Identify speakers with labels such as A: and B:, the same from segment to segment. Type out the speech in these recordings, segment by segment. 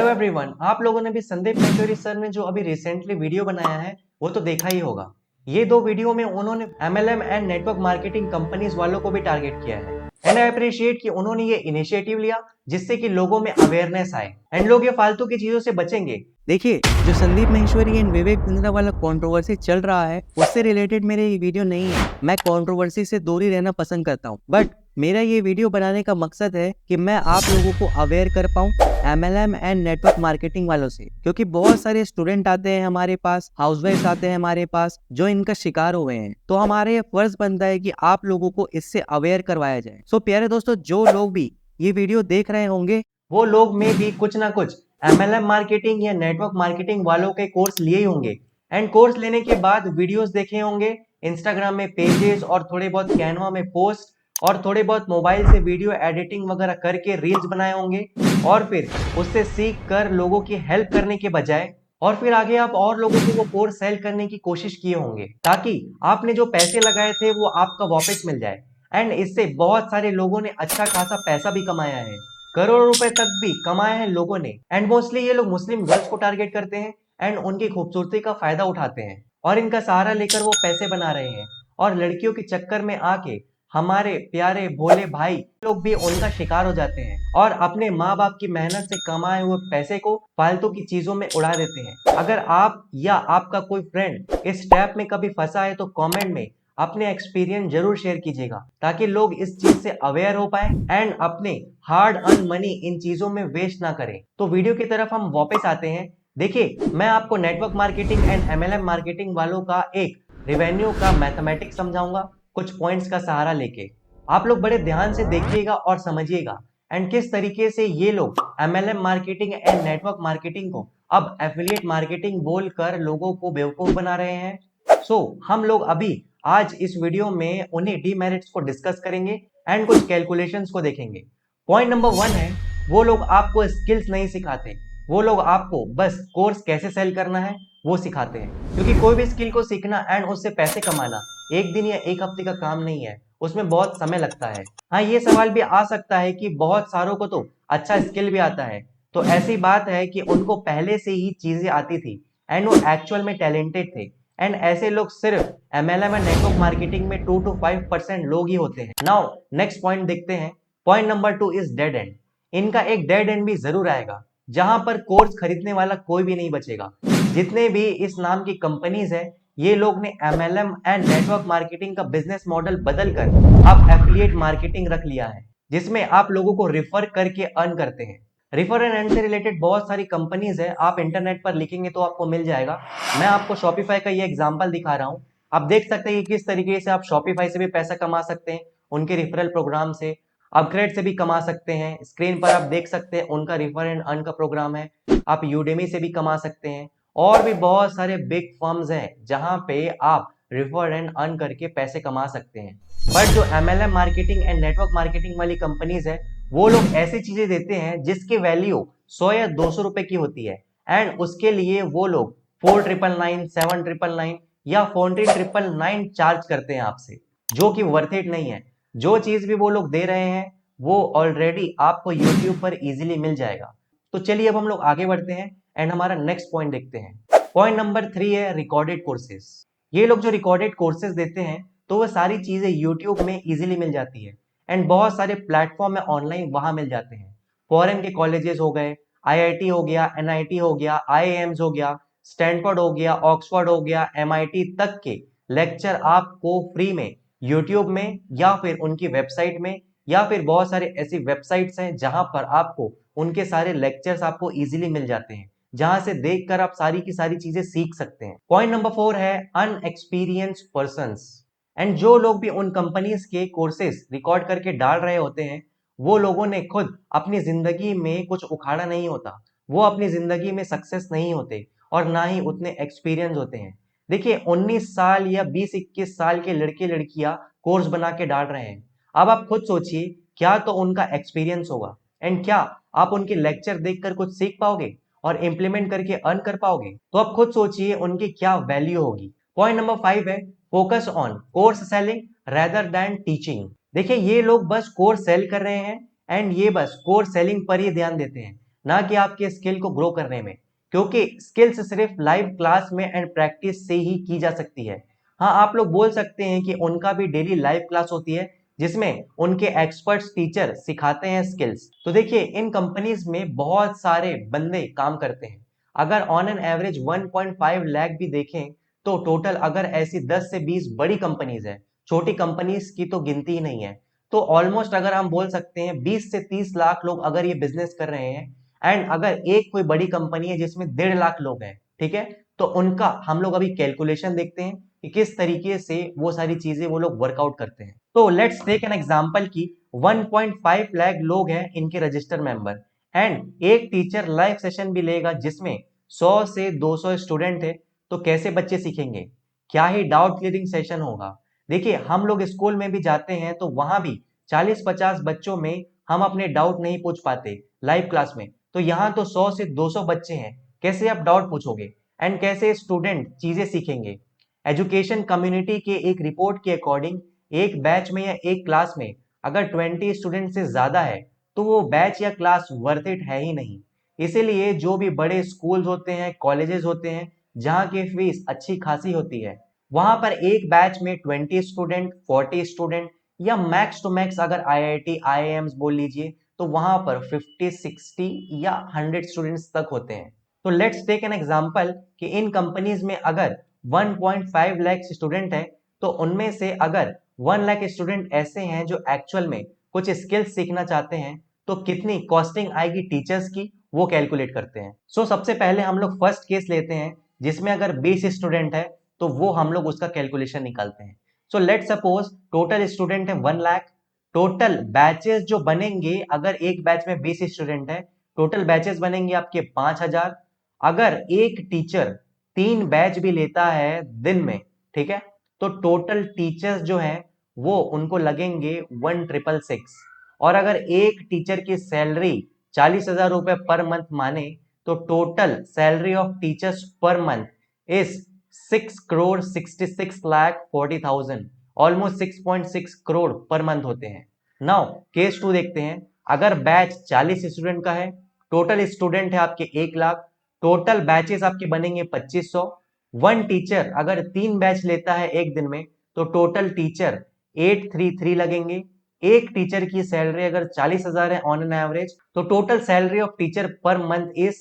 A: Hello everyone, आप लोगों ने भी संदीप महेश्वरी सर ने जो अभी रिसेंटली वीडियो बनाया है वो तो देखा ही होगा। ये दो वीडियो में उन्होंने MLM and network marketing companies वालों को भी टारगेट किया है। एंड आई अप्रिशिएट कि उन्होंने ये इनिशिएटिव लिया जिससे कि लोगों में अवेयरनेस आए एंड लोग ये फालतू की चीजों से बचेंगे।
B: देखिए, जो संदीप माहेश्वरी एंड विवेक बिंद्रा वाला कंट्रोवर्सी चल रहा है उससे रिलेटेड मेरे ये वीडियो नहीं है। मैं कंट्रोवर्सी से दूर ही रहना पसंद करता हूँ, बट मेरा ये वीडियो बनाने का मकसद है कि मैं आप लोगों को अवेयर कर पाऊँ एमएलएम एंड नेटवर्क मार्केटिंग वालों से, क्योंकि बहुत सारे स्टूडेंट आते हैं हमारे पास, हाउसवाइफ आते हैं हमारे पास जो इनका शिकार हुए हैं। तो हमारे फर्ज बनता है कि आप लोगों को इससे अवेयर करवाया जाए। सो प्यारे दोस्तों, जो लोग भी ये वीडियो देख रहे होंगे
A: वो लोग में भी कुछ ना कुछ एमएलएम मार्केटिंग या नेटवर्क मार्केटिंग वालों के कोर्स लिए ही होंगे एंड कोर्स लेने के बाद वीडियोस देखे होंगे, इंस्टाग्राम में पेजेस और थोड़े बहुत कैनवा में पोस्ट और थोड़े बहुत मोबाइल से वीडियो एडिटिंग वगैरह करके रील्स बनाए होंगे और फिर उससे सीख कर लोगों की हेल्प करने के बजाय और फिर आगे आप और लोगों को वो कोर्स सेल करने की कोशिश किए होंगे ताकि आपने जो पैसे लगाए थे वो आपका वापस मिल जाए। एंड इससे बहुत सारे लोगों ने अच्छा खासा पैसा भी कमाया है, करोड़ों रुपए तक भी कमाए हैं लोगों ने। एंड मोस्टली ये लोग मुस्लिम गर्ल्स को टारगेट करते हैं एंड उनकी खूबसूरती का फायदा उठाते हैं और इनका सहारा लेकर वो पैसे बना रहे हैं और लड़कियों के चक्कर में आके हमारे प्यारे भोले भाई लोग भी उनका शिकार हो जाते हैं और अपने माँ बाप की मेहनत से कमाए हुए पैसे को फालतू की चीजों में उड़ा देते हैं। अगर आप या आपका कोई फ्रेंड इस ट्रैप में कभी फंसा है तो कमेंट में अपने एक्सपीरियंस जरूर शेयर कीजिएगा ताकि लोग इस चीज से अवेयर हो पाए एंड अपने हार्ड अर्न मनी इन चीजों में वेस्ट ना करें। तो वीडियो की तरफ हम वापस आते हैं। देखिए, मैं आपको network marketing and MLM marketing वालों का एक रेवेन्यू का मैथमेटिक्स समझाऊंगा कुछ पॉइंट्स का सहारा लेके। आप लोग बड़े ध्यान से देखिएगा और समझिएगा एंड किस तरीके से ये लोग MLM marketing and network marketing को अब एफिलिएट मार्केटिंग बोलकर लोगों को बेवकूफ बना रहे हैं। हम लोग अभी आज इस वीडियो में उन्हीं डीमेरिट्स को डिस्कस करेंगे एंड कुछ कैलकुलेशंस को देखेंगे। पॉइंट नंबर 1 है, वो लोग आपको स्किल्स नहीं सिखाते, वो लोग आपको बस कोर्स कैसे सेल करना है वो सिखाते हैं, क्योंकि कोई भी स्किल को सीखना एंड उससे पैसे कमाना एक दिन या एक हफ्ते का काम नहीं है, उसमें बहुत समय लगता है। हाँ, ये सवाल भी आ सकता है कि बहुत सारों को तो अच्छा स्किल भी आता है, तो ऐसी बात है कि उनको पहले से ही चीजें आती थी एंड वो एक्चुअल में टैलेंटेड थे एंड ऐसे लोग सिर्फ एमएलएम एंड नेटवर्क मार्केटिंग में 2 to 5% लोग ही होते हैं। नाउ नेक्स्ट पॉइंट देखते हैं। Point number 2 is dead and. इनका एक डेड एंड भी जरूर आएगा जहां पर कोर्स खरीदने वाला कोई भी नहीं बचेगा। जितने भी इस नाम की कंपनीज है, ये लोग ने एमएलएम एंड नेटवर्क मार्केटिंग का बिजनेस मॉडल बदलकर अब एफिलिएट मार्केटिंग रख लिया है, जिसमें आप लोगों को रिफर करके अर्न करते हैं। रिफर एंड अर्न से रिलेटेड बहुत सारी कंपनीज है, आप इंटरनेट पर लिखेंगे तो आपको मिल जाएगा। मैं आपको शॉपिफाई का ये एग्जांपल दिखा रहा हूँ। आप देख सकते हैं कि किस तरीके से आप शॉपिफाई से भी पैसा कमा सकते हैं, उनके रिफरल प्रोग्राम से अपग्रेड से भी कमा सकते हैं। स्क्रीन पर आप देख सकते हैं उनका रिफर एंड अर्न का प्रोग्राम है। आप यूडेमी से भी कमा सकते हैं और भी बहुत सारे बिग फर्म्स हैं जहां पे आप रिफर एंड अर्न करके पैसे कमा सकते हैं। बट जो MLM marketing and network marketing वाली कंपनीज है, वो लोग ऐसी चीजें देते हैं जिसकी वैल्यू 100 या 200 रुपए की होती है एंड उसके लिए वो लोग 4999, 7999 या 14999 चार्ज करते हैं आपसे, जो कि वर्थ इट नहीं है। जो चीज भी वो लोग दे रहे हैं वो ऑलरेडी आपको यूट्यूब पर इजीली मिल जाएगा। तो चलिए अब हम लोग आगे बढ़ते हैं एंड हमारा नेक्स्ट पॉइंट देखते हैं। पॉइंट नंबर 3 है रिकॉर्डेड कोर्सेज। ये लोग जो रिकॉर्डेड कोर्सेज देते हैं तो वो सारी चीजें यूट्यूब में इजीली मिल जाती है एंड बहुत सारे प्लेटफॉर्म में ऑनलाइन वहां मिल जाते हैं। फॉरेन के कॉलेजेस हो गए, आईआईटी हो गया, एनआईटी हो गया, आईआईएम्स हो गया, स्टैनफोर्ड हो गया, ऑक्सफोर्ड हो गया, एमआईटी तक के लेक्चर आपको फ्री में यूट्यूब में या फिर उनकी वेबसाइट में या फिर बहुत सारे ऐसी वेबसाइट्स हैं जहां पर आपको उनके सारे लेक्चर्स आपको इजीली मिल जाते हैं, जहां से देखकर आप सारी की सारी चीजें सीख सकते हैं। पॉइंट नंबर 4 है अनएक्सपीरियंस पर्संस। एंड जो लोग भी उन कंपनीज के कोर्सेज रिकॉर्ड करके डाल रहे होते हैं, वो लोगों ने खुद अपनी जिंदगी में कुछ उखाड़ा नहीं होता, वो अपनी जिंदगी में सक्सेस नहीं होते और ना ही उतने एक्सपीरियंस होते हैं। देखिए, 19 साल या 20-21 साल के लड़के लड़कियां कोर्स बना के डाल रहे हैं। अब आप खुद सोचिए, क्या तो उनका एक्सपीरियंस होगा एंड क्या आप उनके लेक्चर देखकर कुछ सीख पाओगे और इंप्लीमेंट करके अर्न कर पाओगे? तो आप खुद सोचिए उनकी क्या वैल्यू होगी। पॉइंट नंबर 5 है focus on course selling rather than teaching. देखिए, ये लोग बस कोर्स सेल कर रहे हैं एंड ये बस कोर्स सेलिंग पर ही ध्यान देते हैं, ना कि आपके स्किल को ग्रो करने में, क्योंकि स्किल्स सिर्फ लाइव क्लास में एंड प्रैक्टिस से ही की जा सकती है। हाँ, आप लोग बोल सकते हैं कि उनका भी डेली लाइव क्लास होती है जिसमें उनके एक्सपर्ट्स टीचर सिखाते हैं स्किल्स। तो देखिए, इन कंपनीज में बहुत सारे बंदे काम करते हैं। अगर ऑन एन एवरेज 1.5 लाख भी देखें तो टोटल, अगर ऐसी 10 से 20 बड़ी कंपनीज है, छोटी कंपनीज की तो गिनती ही नहीं है, तो ऑलमोस्ट अगर हम बोल सकते हैं 20 से 30 लाख लोग अगर ये बिजनेस कर रहे हैं, एंड अगर एक कोई बड़ी कंपनी है जिसमें 1.5 लाख लोग हैं, ठीक है, तो उनका हम लोग अभी कैलकुलेशन देखते हैं कि किस तरीके से वो सारी चीजें वो लोग वर्कआउट करते हैं। तो लेट्स टेक एन एग्जांपल की 1.5 लाख लोग हैं इनके रजिस्टर मेंबर, एंड एक टीचर लाइव सेशन भी लेगा जिसमें 100 से 200 स्टूडेंट है, तो कैसे बच्चे सीखेंगे? क्या ही डाउट क्लियरिंग सेशन होगा। देखिए, हम लोग स्कूल में भी जाते हैं तो वहां भी 40-50 बच्चों में हम अपने डाउट नहीं पूछ पाते लाइव क्लास में, तो यहाँ तो 100 से 200 बच्चे हैं, कैसे आप डाउट पूछोगे एंड कैसे स्टूडेंट चीजें सीखेंगे? एजुकेशन कम्युनिटी के एक रिपोर्ट के अकॉर्डिंग एक बैच में या एक क्लास में अगर 20 स्टूडेंट से ज्यादा है तो वो बैच या क्लास वर्थ इट है ही नहीं। इसीलिए जो भी बड़े स्कूल्स होते हैं, कॉलेजेस होते हैं, जहाँ की फीस अच्छी खासी होती है, वहां पर एक बैच में 20 स्टूडेंट, 40 स्टूडेंट, या मैक्स टू मैक्स अगर आईआईटी आईआईएम्स बोल लीजिए तो वहां पर 50, 60 या 100 स्टूडेंट्स तक होते हैं। तो लेट्स टेक एन एग्जांपल कि इन कंपनीज में अगर 1.5 लाख स्टूडेंट है, तो उनमें से अगर 1 लाख स्टूडेंट ऐसे हैं जो एक्चुअल में कुछ स्किल्स सीखना चाहते हैं, तो कितनी कॉस्टिंग आएगी टीचर्स की, वो कैलकुलेट करते हैं। सो सबसे पहले हम लोग फर्स्ट केस लेते हैं जिसमें अगर 20 स्टूडेंट है, तो वो हम लोग उसका कैलकुलेशन निकालते हैं। So let suppose total student है 1 लाख, टोटल बैचेस जो बनेंगे, अगर एक बैच में 20 स्टूडेंट है, टोटल बैचेस बनेंगे आपके 5000। अगर एक टीचर 3 बैच भी लेता है दिन में, ठीक है, तो टोटल टीचर्स जो है वो उनको लगेंगे 1,666। और अगर एक टीचर की सैलरी 40,000 रुपए पर मंथ माने, तो total salary of teachers per month is 6,66,40,000, almost 6.6 crore per month होते हैं। नाउ केस 2 देखते हैं। अगर बैच 40 स्टूडेंट का है, टोटल स्टूडेंट है आपके 1 लाख, टोटल बैचेस आपके बनेंगे 2500। वन टीचर अगर 3 बैच लेता है एक दिन में, तो टोटल टीचर 833 लगेंगे। एक टीचर की सैलरी अगर 40,000 है ऑन एन एवरेज, तो total salary of teacher per month is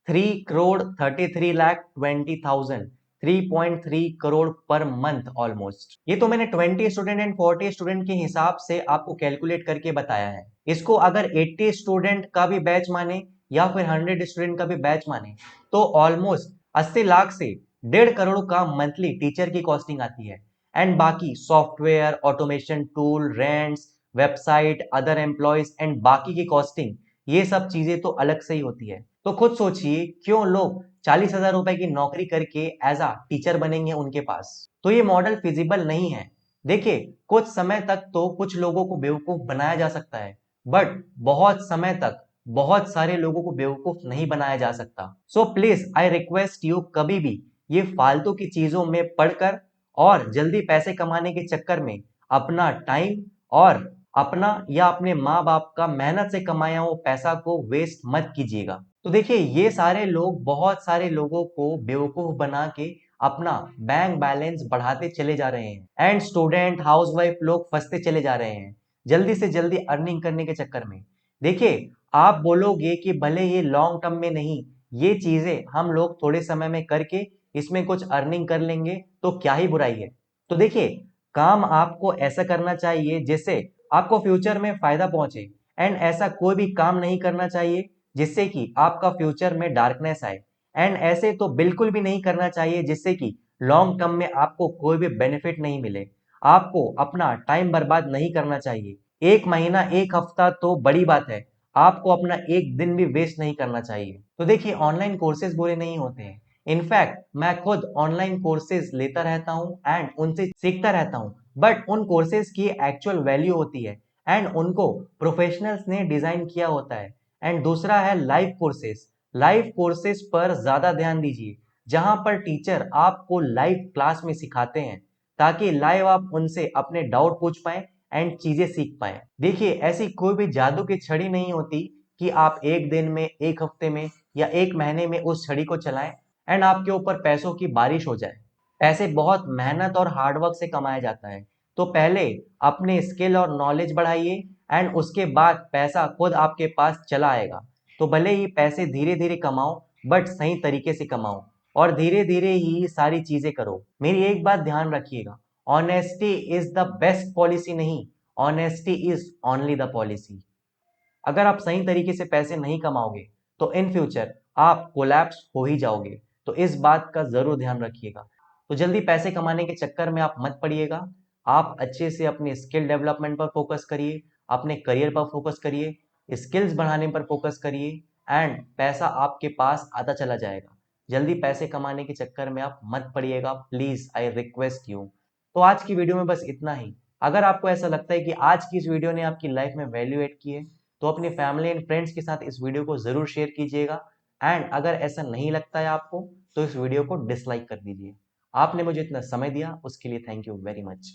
A: 3,33,20,000, 3.3 crore per month almost. ये तो मैंने 20 स्टूडेंट एंड 40 स्टूडेंट के हिसाब से आपको कैलकुलेट करके बताया है। इसको अगर 80 स्टूडेंट का भी बैच माने या फिर 100 स्टूडेंट का भी बैच माने, तो ऑलमोस्ट 80 लाख से 1.5 करोड़ का मंथली टीचर की कॉस्टिंग आती है। एंड बाकी software, automation tool, rents, website, other employees and बाकी की कॉस्टिंग, ये सब चीजें तो अलग से ही होती है। तो खुद सोचिए, क्यों लोग 40,000 रुपए की नौकरी करके एज अ टीचर बनेंगे उनके पास? तो ये मॉडल फिजिबल नहीं है। देखिए, कुछ समय तक तो कुछ लोगों को बेवकूफ बनाया जा सकता है, बट बहुत समय तक बहुत सारे लोगों को बेवकूफ नहीं बनाया जा सकता। So please I request you, कभी भी ये फालतू की चीजों में पढ़कर और जल्दी पैसे कमाने के चक्कर में अपना टाइम और अपना या अपने माँ बाप का मेहनत से कमाया हुआ पैसा को वेस्ट मत कीजिएगा। तो देखिए, ये सारे लोग बहुत सारे लोगों को बेवकूफ बना के अपना बैंक बैलेंस बढ़ाते चले जा रहे हैं, एंड स्टूडेंट, हाउसवाइफ लोग फंसते चले जा रहे हैं जल्दी से जल्दी अर्निंग करने के चक्कर में। देखिए, आप बोलोगे कि भले ये लॉन्ग टर्म में नहीं, ये चीजें हम लोग थोड़े समय में करके इसमें कुछ अर्निंग कर लेंगे, तो क्या ही बुराई है। तो देखिए, काम आपको ऐसा करना चाहिए जिससे आपको फ्यूचर में फायदा पहुंचे, एंड ऐसा कोई भी काम नहीं करना चाहिए जिससे कि आपका फ्यूचर में डार्कनेस आए, एंड ऐसे तो बिल्कुल भी नहीं करना चाहिए जिससे कि लॉन्ग टर्म में आपको कोई भी बेनिफिट नहीं मिले। आपको अपना टाइम बर्बाद नहीं करना चाहिए। एक महीना, एक हफ्ता तो बड़ी बात है, आपको अपना एक दिन भी वेस्ट नहीं करना चाहिए। तो देखिए, ऑनलाइन कोर्सेज बुरे नहीं होते हैं। इनफैक्ट मैं खुद ऑनलाइन कोर्सेज लेता रहता हूँ एंड उनसे सीखता रहता हूँ, बट उन कोर्सेज की एक्चुअल वैल्यू होती है एंड उनको प्रोफेशनल्स ने डिजाइन किया होता है। एंड दूसरा है लाइव कोर्सेज। लाइव कोर्सेज पर ज्यादा ध्यान दीजिए, जहां पर टीचर आपको लाइव क्लास में सिखाते हैं, ताकि लाइव आप उनसे अपने डाउट पूछ पाए एंड चीजें सीख पाए। देखिए, ऐसी कोई भी जादू की छड़ी नहीं होती कि आप एक दिन में, एक हफ्ते में या एक महीने में उस छड़ी को चलाएं एंड आपके ऊपर पैसों की बारिश हो जाए। पैसे बहुत मेहनत और हार्डवर्क से कमाया जाता है। तो पहले अपने स्किल और नॉलेज बढ़ाइए एंड उसके बाद पैसा खुद आपके पास चला आएगा। तो भले ही पैसे धीरे धीरे कमाओ, बट सही तरीके से कमाओ और धीरे धीरे ही सारी चीजें करो। मेरी एक बात ध्यान रखिएगा, honesty is the best policy नहीं, honesty is only the policy. अगर आप सही तरीके से पैसे नहीं कमाओगे तो इन फ्यूचर आप कोलैप्स हो ही जाओगे। तो इस बात का जरूर ध्यान रखिएगा। तो जल्दी पैसे कमाने के चक्कर में आप मत पड़िएगा। आप अच्छे से अपने स्किल डेवलपमेंट पर फोकस करिए, अपने करियर पर फोकस करिए, स्किल्स बढ़ाने पर फोकस करिए एंड पैसा आपके पास आता चला जाएगा। जल्दी पैसे कमाने के चक्कर में आप मत पड़िएगा, प्लीज आई रिक्वेस्ट यू। तो आज की वीडियो में बस इतना ही। अगर आपको ऐसा लगता है कि आज की इस वीडियो ने आपकी लाइफ में वैल्यू एड की है तो अपनी फैमिली एंड फ्रेंड्स के साथ इस वीडियो को जरूर शेयर कीजिएगा एंड अगर ऐसा नहीं लगता है आपको तो इस वीडियो को डिसलाइक कर दीजिए। आपने मुझे इतना समय दिया उसके लिए थैंक यू वेरी मच।